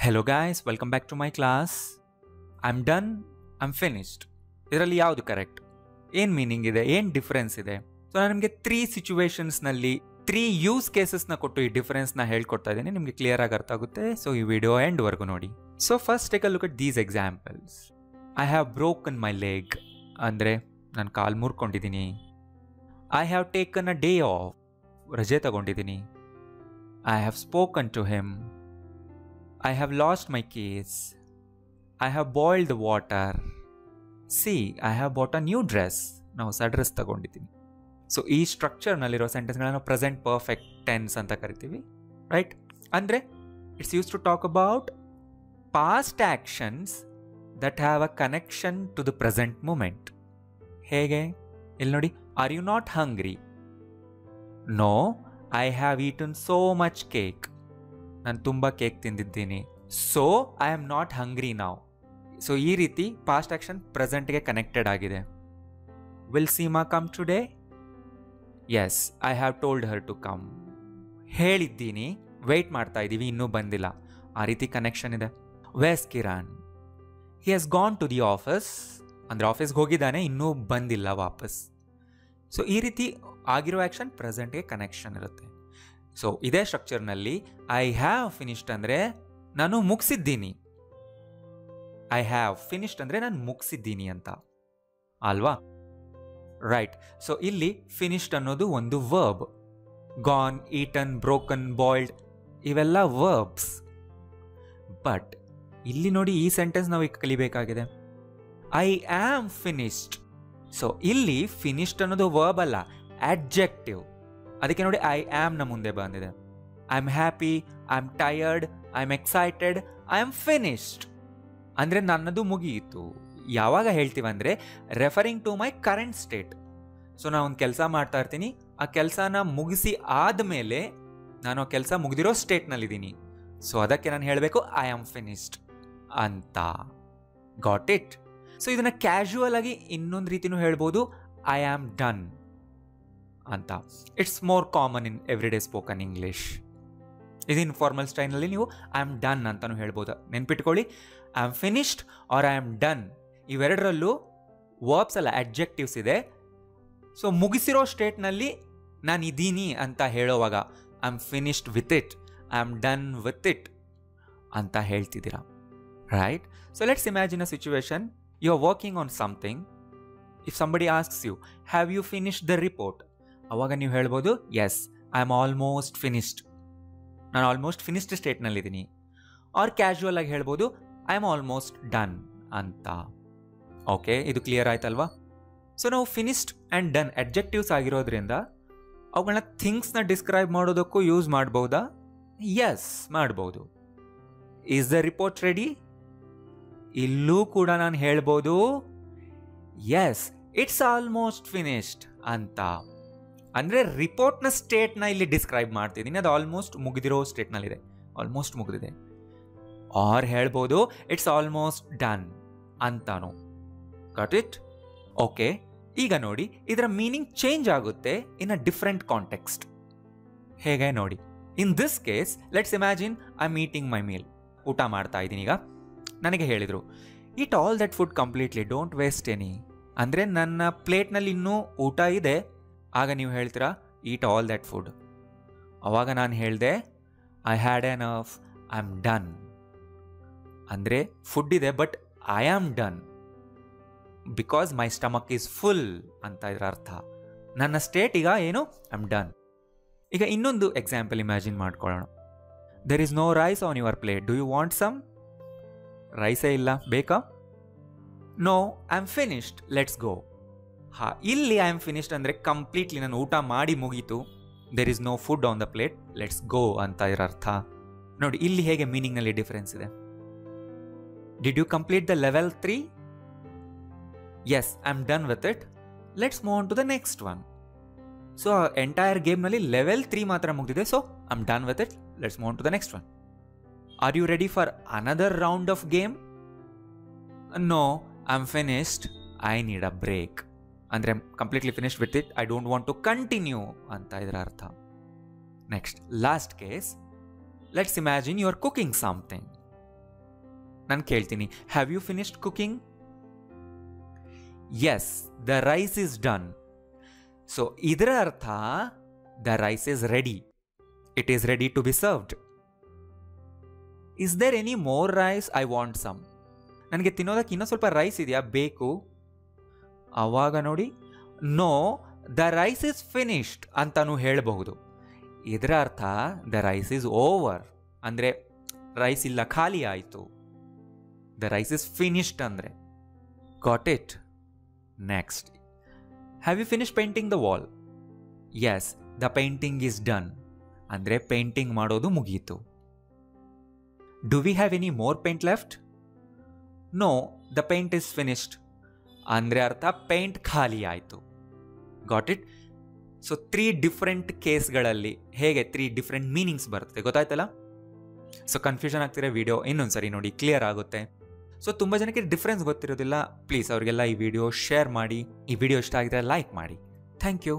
Hello guys, welcome back to my class. I'm done, I'm finished. ಇದರಲ್ಲಿ ಯಾವುದು correct? ಏನು meaning ಇದೆ, ಏನು ಡಿಫರೆನ್ಸ್ ಇದೆ? ಸೊ ನಾನು ನಿಮಗೆ 3 ಸಿಚುವೇಶನ್ಸ್ನಲ್ಲಿ 3 ಯೂಸ್ ಕೇಸಸ್ನ ಕೊಟ್ಟು ಈ ಡಿಫರೆನ್ಸ್ನ ಹೇಳ್ಕೊಡ್ತಾ ಇದ್ದೀನಿ. ನಿಮಗೆ ಕ್ಲಿಯರ್ ಆಗಿ ಅರ್ಥ ಆಗುತ್ತೆ. ಸೊ ಈ ವಿಡಿಯೋ ಎಂಡ್ವರೆಗೂ ನೋಡಿ. So first take a look at these examples. I have broken my leg, ಅಂದರೆ ನಾನು ಕಾಲು ಮುರ್ಕೊಂಡಿದ್ದೀನಿ. I have taken a day off, ರಜೆ ತಗೊಂಡಿದ್ದೀನಿ. I have spoken to him. I have lost my keys. I have boiled the water. See, I have bought a new dress. ನಾವು ಹೊಸ dress ತಗೊಂಡಿದ್ದೀನಿ. So ಈ ಸ್ಟ್ರಕ್ಚರ್ನಲ್ಲಿರೋ ಸೆಂಟೆನ್ಸ್ಗಳನ್ನು ಪ್ರೆಸೆಂಟ್ ಪರ್ಫೆಕ್ಟ್ ಟೆನ್ಸ್ ಅಂತ ಕರಿತೀವಿ, ರೈಟ್? ಅಂದರೆ it's use to talk about past actions that have a connection to the present moment. ಹೇಗೆ? ಇಲ್ಲಿ ನೋಡಿ, are you not hungry? No, I have eaten so much cake. ನಾನು ತುಂಬ ಕೇಕ್ ತಿಂದಿದ್ದೀನಿ. So I am not hungry now. So ಈ ರೀತಿ past action ಪ್ರೆಸೆಂಟ್ಗೆ connected ಆಗಿದೆ. Will Seema come today? Yes, I have told her to come. ಹೇಳಿದ್ದೀನಿ, wait ಮಾಡ್ತಾ ಇದ್ದೀವಿ, ಇನ್ನೂ ಬಂದಿಲ್ಲ. ಆ ರೀತಿ ಕನೆಕ್ಷನ್ ಇದೆ. Where's Kiran? He has gone to the office. ಅಂದರೆ ಆಫೀಸ್ಗೆ ಹೋಗಿದ್ದಾನೆ, ಇನ್ನೂ ಬಂದಿಲ್ಲ ವಾಪಸ್. ಸೊ ಈ ರೀತಿ ಆಗಿರೋ ಆ್ಯಕ್ಷನ್ ಪ್ರೆಸೆಂಟ್ಗೆ ಕನೆಕ್ಷನ್ ಇರುತ್ತೆ. ಸೊ ಇದೇ ಸ್ಟ್ರಕ್ಚರ್ನಲ್ಲಿ ಐ ಹ್ಯಾವ್ ಫಿನಿಶ್ಡ್ ಅಂದರೆ ನಾನು ಮುಗಿಸಿದ್ದೀನಿ. ಐ ಹ್ಯಾವ್ ಫಿನಿಶ್ಡ್ ಅಂದರೆ ನಾನು ಮುಗಿಸಿದ್ದೀನಿ ಅಂತ ಅಲ್ವಾ? ರೈಟ್. ಸೊ ಇಲ್ಲಿ ಫಿನಿಶ್ಡ್ ಅನ್ನೋದು ಒಂದು verb. Gone, eaten, broken, boiled ಇವೆಲ್ಲ ವರ್ಬ್ಸ್. ಬಟ್ ಇಲ್ಲಿ ನೋಡಿ, ಈ ಸೆಂಟೆನ್ಸ್ ನಾವು ಈಗ ಕಲಿಬೇಕಾಗಿದೆ. I am finished. ಸೊ ಇಲ್ಲಿ ಫಿನಿಶ್ಡ್ ಅನ್ನೋದು ವರ್ಬ್ ಅಲ್ಲ, ಅಡ್ಜೆಕ್ಟಿವ್. ಅದಕ್ಕೆ ನೋಡಿ, ಐ ಆಮ್ ನ ಮುಂದೆ ಬಂದಿದೆ. I am happy, I am tired, I am excited, I am finished. ಅಂದರೆ ನನ್ನದು ಮುಗಿಯಿತು. ಯಾವಾಗ ಹೇಳ್ತೀವಂದರೆ referring to my current state. So ನಾನು ಒಂದು ಕೆಲಸ ಮಾಡ್ತಾ ಇರ್ತೀನಿ, ಆ ಕೆಲಸನ ಮುಗಿಸಿ ಆದಮೇಲೆ ನಾನು ಆ ಕೆಲಸ ಮುಗಿದಿರೋ ಸ್ಟೇಟ್ನಲ್ಲಿದ್ದೀನಿ. ಸೊ ಅದಕ್ಕೆ ನಾನು ಹೇಳಬೇಕು ಐ ಆಮ್ ಫಿನಿಶ್ಡ್ ಅಂತ. Got it? ಸೊ ಇದನ್ನು ಕ್ಯಾಶುವಲ್ ಆಗಿ ಇನ್ನೊಂದು ರೀತಿನೂ ಹೇಳ್ಬೋದು, ಐ ಆಮ್ ಡನ್ ಅಂತ. It's more common in every day spoken English. ಇದು ಇನ್ಫಾರ್ಮಲ್ ಸ್ಟೈಲ್ನಲ್ಲಿ ನೀವು ಐ ಆಮ್ ಡನ್ ಅಂತಲೂ ಹೇಳ್ಬೋದು. ನೆನ್ಪಿಟ್ಕೊಳ್ಳಿ, I am finished or I am done ಇವೆರಡರಲ್ಲೂ ವರ್ಬ್ಸ್ ಅಲ್ಲ, ಅಡ್ಜೆಕ್ಟಿವ್ಸ್ ಇದೆ. ಸೊ ಮುಗಿಸಿರೋ ಸ್ಟೇಟ್ನಲ್ಲಿ ನಾನು ಇದ್ದೀನಿ ಅಂತ ಹೇಳೋವಾಗ I am finished with it, I am done with it ಅಂತ ಹೇಳ್ತಿದ್ದೀರಾ, right? So let's imagine a situation. You are working on something. If somebody asks you, have you finished the report? ಅವಾಗ ನೀವು ಹೇಳ್ಬೋದು, yes, I am almost finished. ನಾನು almost finished ಸ್ಟೇಟ್ನಲ್ಲಿದ್ದೀನಿ. Or casual ಆಗಿ ಹೇಳ್ಬೋದು, I am almost done ಅಂತ. Okay, ಇದು clear ಆಯ್ತಲ್ವಾ? ಸೊ ನಾವು ಫಿನಿಶ್ಡ್ ಆ್ಯಂಡ್ ಡನ್ ಅಡ್ಜೆಕ್ಟಿವ್ಸ್ ಆಗಿರೋದ್ರಿಂದ ಅವುಗಳನ್ನ ಥಿಂಗ್ಸ್ನ ಡಿಸ್ಕ್ರೈಬ್ ಮಾಡೋದಕ್ಕೂ ಯೂಸ್ ಮಾಡ್ಬೋದಾ? ಎಸ್, ಮಾಡ್ಬೋದು. Is the report ready? ಇಲ್ಲೂ ಕೂಡ ನಾನು ಹೇಳ್ಬೋದು, ಎಸ್, ಇಟ್ಸ್ ಆಲ್ಮೋಸ್ಟ್ ಫಿನಿಶ್ಡ್ ಅಂತ. ಅಂದರೆ ರಿಪೋರ್ಟ್ನ ಸ್ಟೇಟ್ನ ಇಲ್ಲಿ ಡಿಸ್ಕ್ರೈಬ್ ಮಾಡ್ತಿದ್ದೀನಿ, ಅದು ಆಲ್ಮೋಸ್ಟ್ ಮುಗಿದಿರೋ ಸ್ಟೇಟ್ನಲ್ಲಿದೆ, ಆಲ್ಮೋಸ್ಟ್ ಮುಗಿದಿದೆ. ಆರ್ ಹೇಳ್ಬೋದು, ಇಟ್ಸ್ ಆಲ್ಮೋಸ್ಟ್ ಡನ್ ಅಂತಾನು. Got it? ಓಕೆ, ಈಗ ನೋಡಿ, ಇದರ ಮೀನಿಂಗ್ ಚೇಂಜ್ ಆಗುತ್ತೆ ಇನ್ ಅ ಡಿಫ್ರೆಂಟ್ ಕಾಂಟೆಕ್ಸ್ಟ್. ಹೇಗೆ ನೋಡಿ, in this case let's imagine I am eating my meal. ಊಟ ಮಾಡ್ತಾ ಇದ್ದೀನಿ. ಈಗ ನನಗೆ ಹೇಳಿದರು, eat all that food completely, don't waste any. ಅಂದರೆ ನನ್ನ ಪ್ಲೇಟ್ನಲ್ಲಿ ಇನ್ನೂ ಊಟ ಇದೆ. ಆಗ ನೀವು ಹೇಳ್ತೀರಾ, ಈಟ್ ಆಲ್ ದಟ್ ಫುಡ್. ಅವಾಗ ನಾನು ಹೇಳಿದೆ, I had enough, I am done. ಅಂದರೆ ಫುಡ್ ಇದೆ, but I am done because my stomach is full ಅಂತ ಇದರ ಅರ್ಥ. ನನ್ನ ಸ್ಟೇಟ್ ಈಗ ಏನು? I am done. ಈಗ ಇನ್ನೊಂದು ಎಕ್ಸಾಂಪಲ್ ಇಮ್ಯಾಜಿನ್ ಮಾಡ್ಕೊಳ್ಳೋಣ. There is no rice on your plate, do you want some? ರೈಸೇ ಇಲ್ಲ, ಬೇಕಾ? No, I am finished, let's go. ಇಲ್ಲಿ ಐ ಆಮ್ ಫಿನಿಶ್ಡ್ ಅಂದರೆ ಕಂಪ್ಲೀಟ್ಲಿ ನಾನು ಊಟ ಮಾಡಿ ಮುಗೀತು. There is no food on the plate, let's go ಅಂತ ಇದರ ಅರ್ಥ. ನೋಡಿ, ಇಲ್ಲಿ ಹೇಗೆ ಮೀನಿಂಗ್ನಲ್ಲಿ ಡಿಫರೆನ್ಸ್ ಇದೆ. Did you complete the level 3? Yes, I am done with it, let's move on to the next one. So entire ಗೇಮ್ನಲ್ಲಿ ಲೆವೆಲ್ 3 ಮಾತ್ರ ಮುಗಿದಿದೆ. So I am done with it, let's move on to the next one. Are you ready for another round of game? No, I am finished, I need a break. ಅಂದರೆ completely finished with it, I don't want to continue ಅಂತ ಇದರ ಅರ್ಥ. Next, last case. Let's imagine you are cooking something. ನಾನು ಕೇಳ್ತೀನಿ, have you finished cooking? Yes, the rice is done. So ಇದರ ಅರ್ಥ the rice is ready. It is ready to be served. Is there any more rice? I want some. ನನಗೆ ತಿನ್ನೋದಕ್ಕೆ ಇನ್ನೂ ಸ್ವಲ್ಪ rice ಇದೆಯಾ, ಬೇಕು. ಆವಾಗ ನೋಡಿ, no, the rice is finished ಅಂತಾನು ಹೇಳಬಹುದು. ಇದರ ಅರ್ಥ ದ ರೈಸ್ ಇಸ್ ಓವರ್, ಅಂದರೆ ರೈಸ್ ಇಲ್ಲ, ಖಾಲಿ ಆಯಿತು. ದ ರೈಸ್ ಇಸ್ ಫಿನಿಶ್ಡ್ ಅಂದರೆ. Got it? Next, have you finish painting the wall? Yes, the painting is done, ಅಂದರೆ ಪೇಂಟಿಂಗ್ ಮಾಡೋದು ಮುಗೀತು. Do we have any more paint left? No, the paint is finished, ಅಂದರೆ ಅರ್ಥ paint ಖಾಲಿ ಆಯಿತು. Got it? So 3 different ಕೇಸ್ಗಳಲ್ಲಿ ಹೇಗೆ 3 different meanings ಬರುತ್ತೆ, ಗೊತ್ತಾಯ್ತಲ್ಲ? ಸೊ ಕನ್ಫ್ಯೂಷನ್ ಆಗ್ತಿರೋ ವಿಡಿಯೋ ಇನ್ನೊಂದ್ಸರಿ ನೋಡಿ, ಕ್ಲಿಯರ್ ಆಗುತ್ತೆ. ಸೊ ತುಂಬ ಜನಕ್ಕೆ ಡಿಫ್ರೆನ್ಸ್ ಗೊತ್ತಿರೋದಿಲ್ಲ, ಪ್ಲೀಸ್ ಅವರಿಗೆಲ್ಲ ಈ ವಿಡಿಯೋ ಶೇರ್ ಮಾಡಿ. ಈ ವಿಡಿಯೋ ಇಷ್ಟ ಆಗಿದ್ರೆ ಲೈಕ್ ಮಾಡಿ. Thank you.